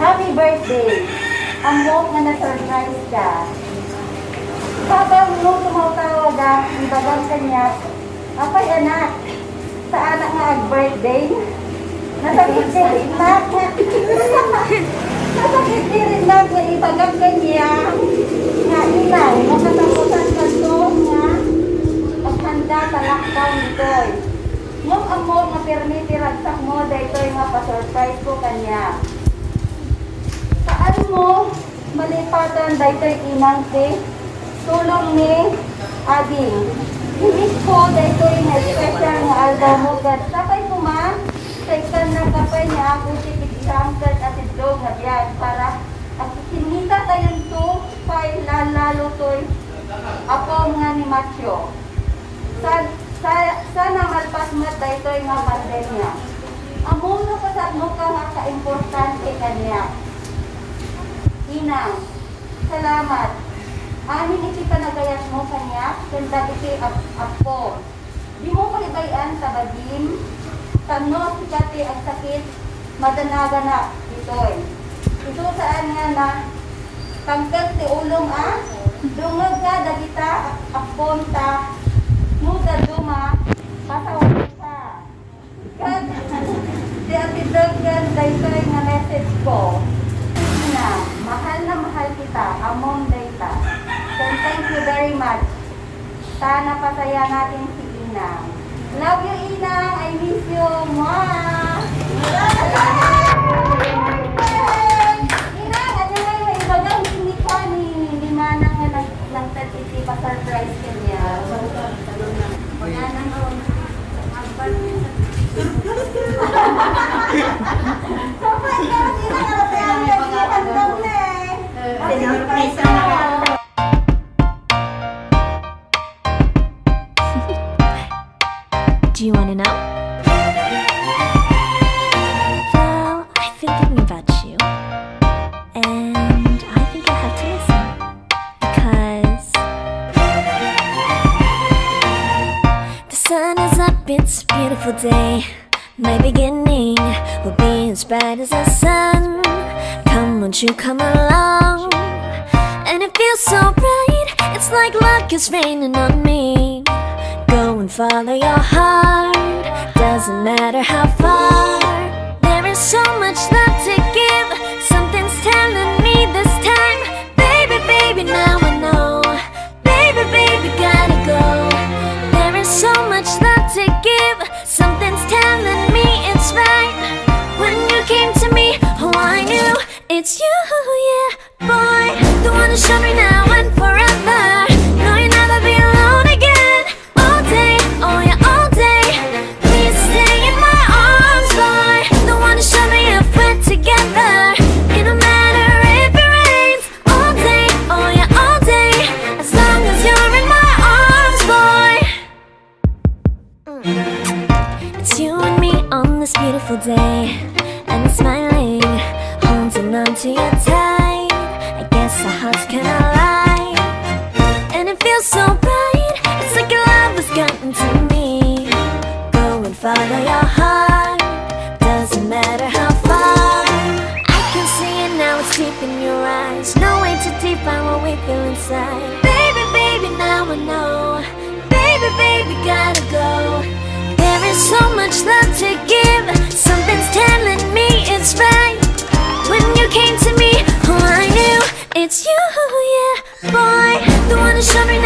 Happy birthday! Amok nga na-surprise ka. Habang nung tumawag ibagang kanya, apay anak, sa anak nga ag-birthday, nasakit din na, nasakit din na nga ibagang kanya, nga ilaw, makatapusan ka to nga, paghanda talaktaw nito'y. Yung amok nga permiti ragsak mo, dahil nga pa-surprise ko kanya. Saan mo malipatan dahil inang tulong ni Ading. Hinis ko dahil nga special nga aldaw mo gat. Sapay mo ma, sa ikan na kapay niya ako si Pigsangkat at itlog nga yan para at sinita tayong to pay lalalo to'y ako nga ni Macho. Sana malpasmat dahil nga pandemya. Amuno ko sa mo ka nga ka-importante kanya. Inang, salamat. Amin iti panagayat mo kanya, kanda iti apo. Di mo palibayan sa badim, tano sikati ang sakit, madanaga na ito'y. Ito saan nga na, tangkad ti ulong dungag ka, dagita, apon ta, muda duma, pasawag ka. Kad, di atidagan, dahil nga message ko. Na, mahal na mahal kita, among data. Then thank you very much. Sana pasaya natin si Inang. Love you, Inang. I miss you. Mwah! Inang, ano nga yung ibagang hindi ka ni Manang nga nagtatiti pa surprise ka niya. Wala na noon. Kapag ka, do you want to know? Well, I've been thinking about you, and I think I have to listen because the sun is up, it's a beautiful day. My beginning will be as bright as the sun. Come, won't you come along? And it feels so bright, it's like luck is raining on me. Go and follow your heart, doesn't matter how far. There is so much love to give, something's telling me this time. Baby, baby, now I know. Baby, baby, gotta go. There is so much love to give, something's telling me it's right. When you came to me, oh I knew it's you, yeah, boy. The one to show me now and forever. No, you'll never be alone again. All day, oh yeah, all day. Please stay in my arms, boy. The one to show me if we're together. It don't matter if it rains. All day, oh yeah, all day. As long as you're in my arms, boy. It's you and me on this beautiful day, and it's smiling, holding on to your tight. I guess our hearts cannot lie, and it feels so bright. It's like your love has gotten to me. Go and follow your heart, doesn't matter how far. I can see it now, it's deep in your eyes. No way to define what we feel inside. Baby, baby, now I know. Baby, baby, gotta go. There is so much love to give, something's telling me it's right. When you came to me, oh I knew it's you, yeah, boy. The one to show me